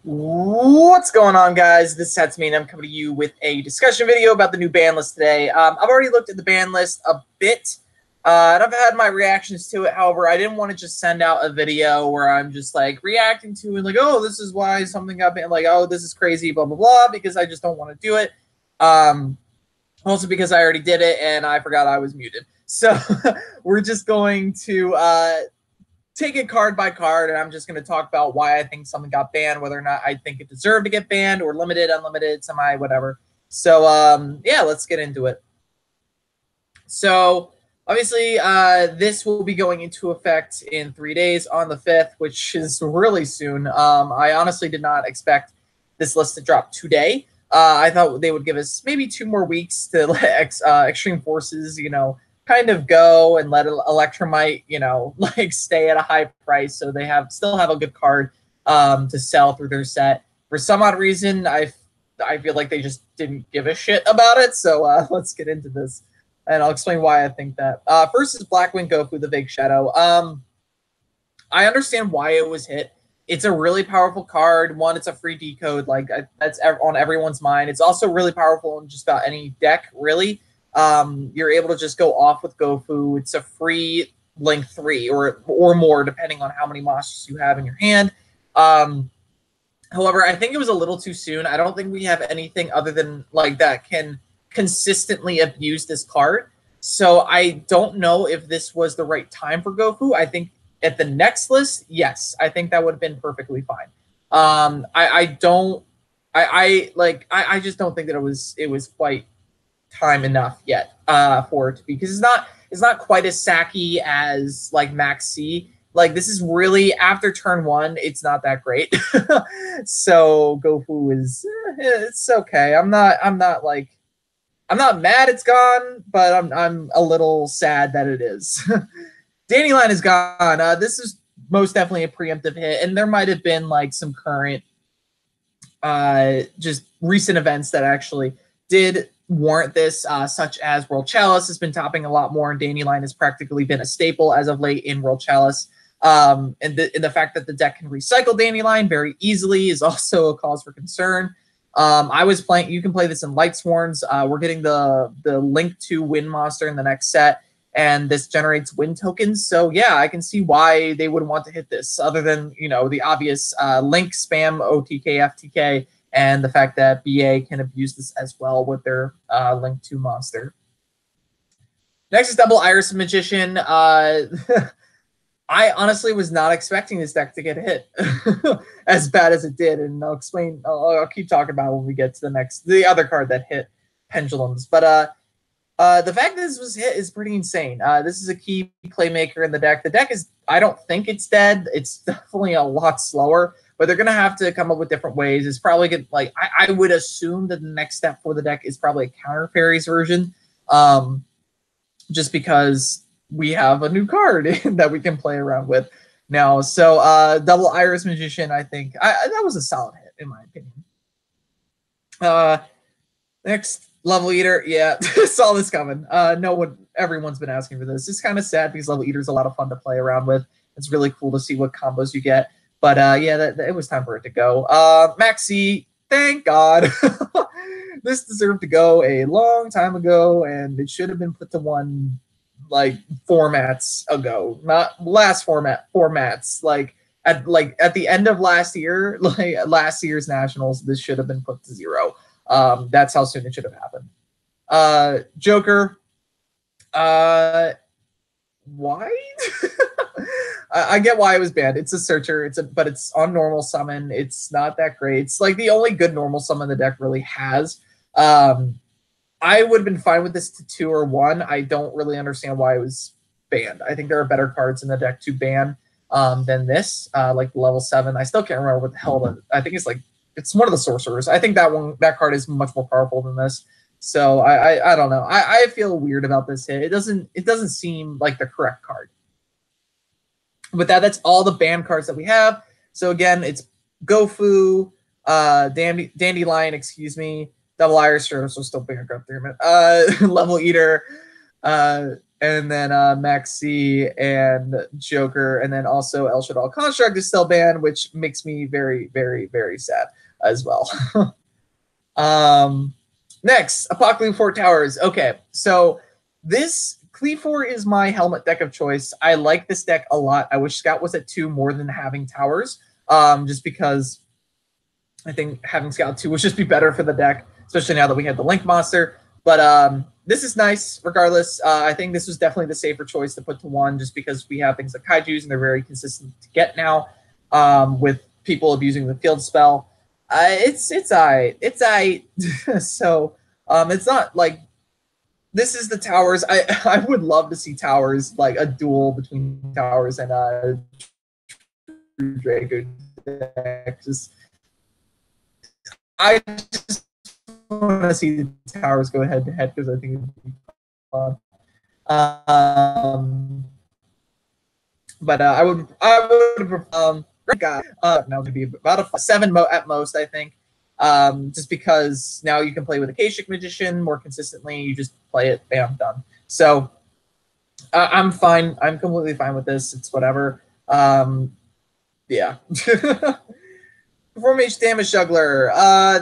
What's going on, guys? This is Hatsumi, and I'm coming to you with a discussion video about the new ban list today. I've already looked at the ban list a bit, and I've had my reactions to it. However, I didn't want to just send out a video where I'm just like reacting to it, like, oh, this is why something got banned, like, oh, this is crazy, blah, blah, blah, because I just don't want to do it. Also because I already did it and I forgot I was muted. So we're just going to take it card by card, and I'm just going to talk about why I think something got banned, whether or not I think it deserved to get banned, or limited, unlimited, semi, whatever. So, yeah, let's get into it. So, obviously, this will be going into effect in 3 days on the 5th, which is really soon. I honestly did not expect this list to drop today. I thought they would give us maybe 2 more weeks to let Extreme Forces, kind of go and let Electromite, like stay at a high price, so they still have a good card to sell through their set. For some odd reason, I feel like they just didn't give a shit about it. So let's get into this, and I'll explain why I think that. First is Blackwing Goku, the Big Shadow. I understand why it was hit. It's a really powerful card. One, it's a free decode, like that's on everyone's mind. It's also really powerful in just about any deck, really. You're able to just go off with Gofu. It's a free link 3 or more, depending on how many monsters you have in your hand. However, I think it was a little too soon. I don't think we have anything other than like that can consistently abuse this card. So I don't know if this was the right time for Gofu. I think at the next list, yes, I think that would have been perfectly fine. I just don't think that it was quite time enough yet for it to be, because it's not quite as sacky as like Max C. Like, this is really after turn 1, it's not that great. So Gofu is it's okay. I'm not mad it's gone, but I'm a little sad that it is. Dandelion is gone. This is most definitely a preemptive hit, and there might have been like some current just recent events that actually did warrant this, such as World Chalice has been topping a lot more, and Dandelion has practically been a staple as of late in World Chalice. And the fact that the deck can recycle Dandelion very easily is also a cause for concern. I was playing, you can play this in Lightsworns. We're getting the Link to Win monster in the next set, and this generates win tokens. So yeah, I can see why they would want to hit this, other than, the obvious Link spam, OTK, FTK, and the fact that BA can abuse this as well with their Link 2 monster. Next is Double Iris Magician. I honestly was not expecting this deck to get hit as bad as it did, and I'll explain. I'll keep talking about it when we get to the other card that hit, Pendulums. But the fact that this was hit is pretty insane. This is a key playmaker in the deck. The deck is, I don't think it's dead. It's definitely a lot slower, but they're going to have to come up with different ways. It's probably good. Like, I would assume that the next step for the deck is probably a counter fairies version, just because we have a new card that we can play around with now. So Double Iris Magician, I think that was a solid hit in my opinion. Next, Level Eater. Yeah, saw this coming. Everyone's been asking for this. It's kind of sad because Level Eater is a lot of fun to play around with. It's really cool to see what combos you get. But yeah, it was time for it to go. Maxi, thank God. This deserved to go a long time ago, and it should have been put to one like formats ago, not last formats. Like at the end of last year, like last year's nationals, this should have been put to 0. That's how soon it should have happened. Joker. Why? I get why it was banned. It's a searcher. But it's on normal summon. It's not that great. It's like the only good normal summon the deck really has. I would have been fine with this to 2 or 1. I don't really understand why it was banned. I think there are better cards in the deck to ban than this, like level 7. I still can't remember what the hell. I think it's one of the sorcerers. I think that card is much more powerful than this. So I don't know. I feel weird about this hit. It doesn't seem like the correct card. But that's all the banned cards that we have. So again, it's Gofu, Dandelion, Double Iris, so still banned up there, man. Level Eater, and then Maxi and Joker, and then also El Shaddai Construct is still banned, which makes me very, very, very sad as well. Next, Apocalypse Fort Towers. Okay, so this Cleafor is my helmet deck of choice. I like this deck a lot. I wish Scout was at 2 more than having Towers, just because I think having Scout 2 would just be better for the deck, especially now that we have the Link Monster. But this is nice regardless. I think this was definitely the safer choice to put to 1, just because we have things like Kaijus and they're very consistent to get now, with people abusing the field spell. It's aight. So it's not like this is the Towers. I would love to see Towers, like a duel between Towers and Draco deck. I just want to see the Towers go head to head because I think it would be fun. But I would now to be about a 7 at most, I think. Just because now you can play with Akashic Magician more consistently. You just play it, bam, done. So I'm fine. I'm completely fine with this. It's whatever. Yeah. Perform H Damage Juggler.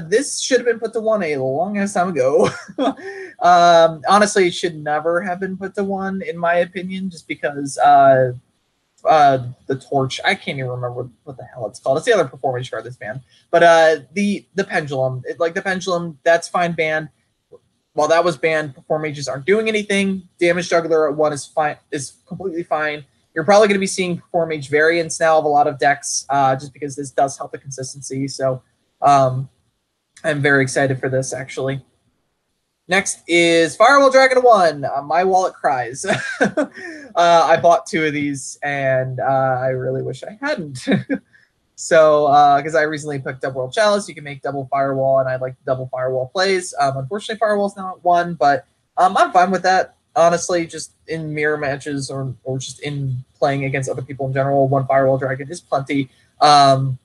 This should have been put to 1 a long ass time ago. Honestly, it should never have been put to 1, in my opinion, just because the Torch. I can't even remember what the hell it's called. It's the other performance card that's banned. But the Pendulum, the Pendulum, that's fine banned. While that was banned, Perform Mages aren't doing anything. Damage Juggler at 1 is fine, is completely fine. You're probably going to be seeing Perform Mage variants now of a lot of decks, just because this does help the consistency. So I'm very excited for this, actually. Next is Firewall Dragon 1. My wallet cries. I bought 2 of these, and I really wish I hadn't. So, because I recently picked up World Chalice, you can make double Firewall, and I like double Firewall plays. Unfortunately, Firewall's not 1, but I'm fine with that. Honestly, just in mirror matches or just in playing against other people in general, 1 Firewall Dragon is plenty. Firewall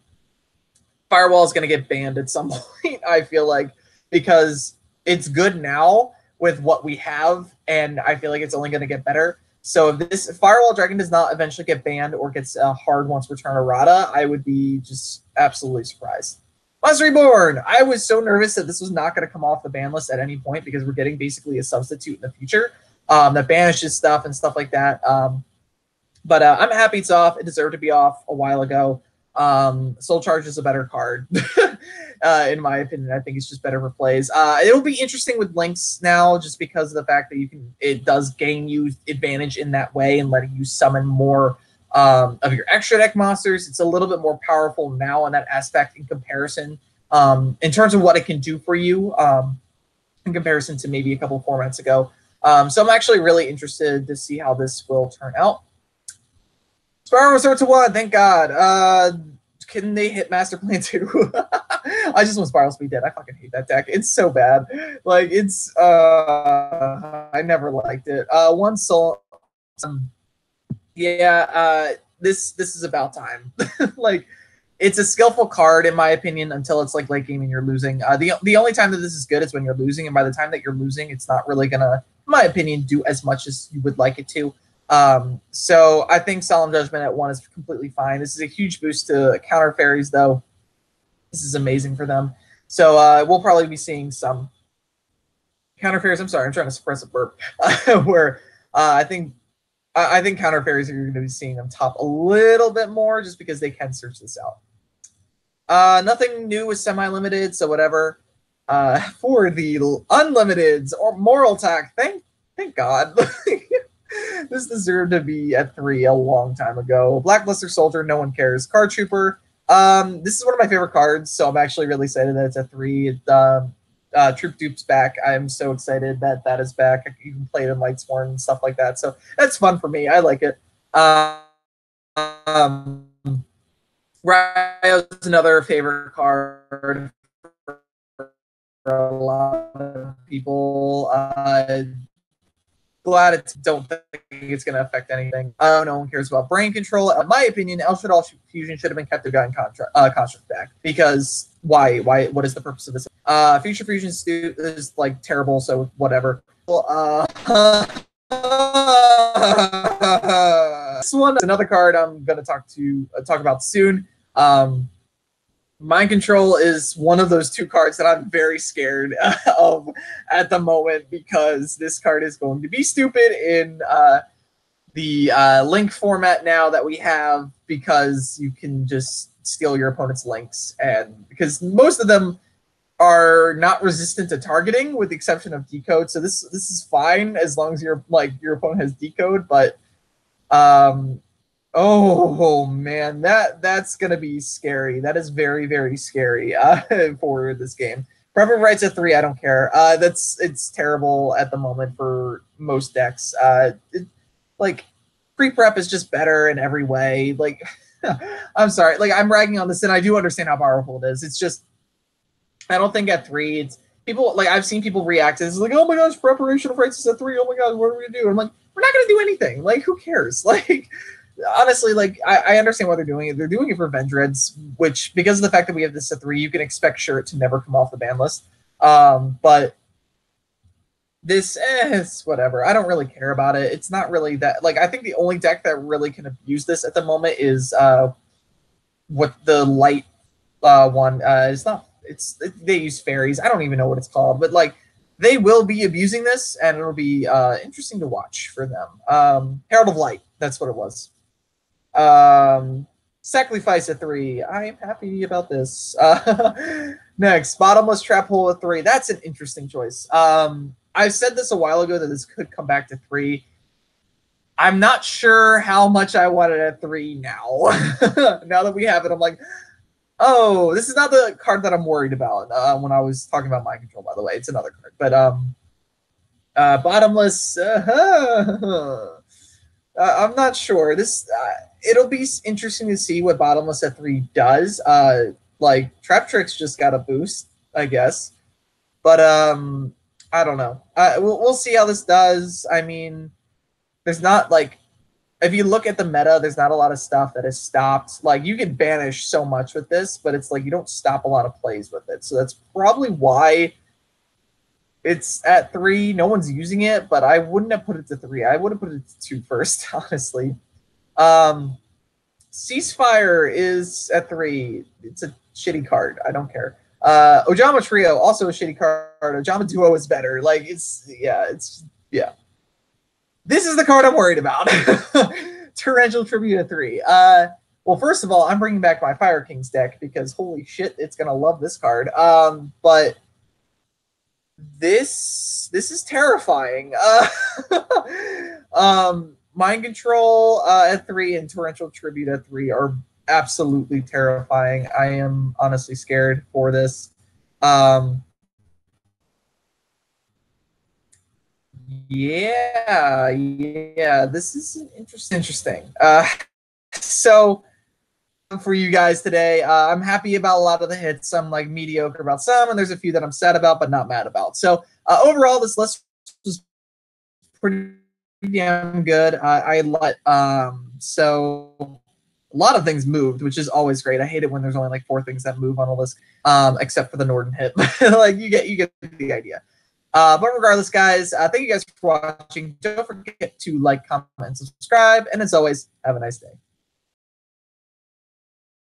is going to get banned at some point, I feel like, because it's good now with what we have, and I feel like it's only going to get better. So if this Firewall Dragon does not eventually get banned or gets hard once Return Errata, I would be just absolutely surprised. Monster Reborn! I was so nervous that this was not going to come off the ban list at any point because we're getting basically a substitute in the future that banishes stuff and stuff like that. But I'm happy it's off. It deserved to be off a while ago. Soul Charge is a better card, in my opinion. I think it's just better for plays. It'll be interesting with links now, just because of the fact that it does gain you advantage in that way and letting you summon more of your extra deck monsters. It's a little bit more powerful now in that aspect in comparison, in terms of what it can do for you, in comparison to maybe a couple formats ago. So I'm actually really interested to see how this will turn out. Spiral Resort to 1, thank God. Can they hit Master Plan 2? I just want Spiral Speed dead. I fucking hate that deck. It's so bad. Like, it's I never liked it. 1 soul. Yeah, this is about time. Like, it's a skillful card in my opinion until it's like late game and you're losing. The only time that this is good is when you're losing, and by the time that you're losing, it's not really gonna, in my opinion, do as much as you would like it to. So I think Solemn Judgment at 1 is completely fine. This is a huge boost to counter fairies, though. This is amazing for them. So we'll probably be seeing some counter fairies. I'm sorry, I'm trying to suppress a burp. Where I think counter fairies are going to be seeing them top a little bit more, just because they can search this out. Nothing new with semi-limited, so whatever. For the unlimiteds or moral attack, thank God. This deserved to be at 3 a long time ago. Blackluster Soldier, no one cares. Card Trooper. This is one of my favorite cards, so I'm actually really excited that it's at 3. Troop Dupe's back. I'm so excited that that is back. I can even play it in Lightsworn and stuff like that. So that's fun for me. I like it. Ryo's another favorite card for a lot of people. Glad it's don't think it's going to affect anything. No one cares about brain control. In my opinion, El Shaddai Fusion should have been kept to Guy Construct back, because why? What is the purpose of this? Future Fusion is like terrible, so whatever. This one is another card I'm going to talk about soon. Mind Control is one of those two cards that I'm very scared of at the moment, because this card is going to be stupid in the link format now that we have, because you can just steal your opponent's links, and because most of them are not resistant to targeting with the exception of decode. So this is fine as long as your opponent has decode, but oh man, that's gonna be scary. That is very, very scary for this game. Preference rights at 3, I don't care. It's terrible at the moment for most decks. Like pre-prep is just better in every way. Like I'm sorry, like I'm ragging on this, and I do understand how powerful it is. It's just I don't think at 3 it's people like I've seen people react to this like, oh my gosh, preparation of rights is at 3. Oh my god, what are we gonna do? I'm like, we're not gonna do anything. Like, who cares? Like, honestly, like I understand why they're doing it. They're doing it for Vendreads, which because of the fact that we have this at 3, you can expect Shirt to never come off the ban list. But this is whatever. I don't really care about it. It's not really that. Like, I think the only deck that really can abuse this at the moment is what the light one. It's not. They use fairies. I don't even know what it's called, but like they will be abusing this, and it'll be interesting to watch for them. Herald of Light. That's what it was. Sacrifice at 3. I am happy about this. Next, Bottomless Trap Hole at 3. That's an interesting choice. I said this a while ago that this could come back to 3. I'm not sure how much I want it at 3 now. Now that we have it, I'm like, oh, this is not the card that I'm worried about when I was talking about Mind Control, by the way. It's another card. But Bottomless, I'm not sure. This it'll be interesting to see what Bottomless at 3 does. Like, Trap Tricks just got a boost, I guess. But I don't know. We'll see how this does. I mean, there's not, like, if you look at the meta, there's not a lot of stuff that is stopped. Like, you can banish so much with this, but it's like you don't stop a lot of plays with it. So that's probably why it's at 3. No one's using it, but I wouldn't have put it to 3. I would have put it to 2 first, honestly. Ceasefire is at 3. It's a shitty card. I don't care. Ojama Trio, also a shitty card. Ojama Duo is better. Like, it's. This is the card I'm worried about. Torrential Tribute at 3. Well, first of all, I'm bringing back my Fire Kings deck because holy shit, it's gonna love this card. But this is terrifying. Mind Control at 3 and Torrential Tribute at 3 are absolutely terrifying. I am honestly scared for this. Yeah, this is interesting. So for you guys today, I'm happy about a lot of the hits. I'm like mediocre about some, and there's a few that I'm sad about, but not mad about. So overall, this list was pretty damn good. So a lot of things moved, which is always great. I hate it when there's only like 4 things that move on a list, except for the Norden hit. Like you get the idea. But regardless, guys, thank you guys for watching. Don't forget to like, comment, and subscribe. And as always, have a nice day.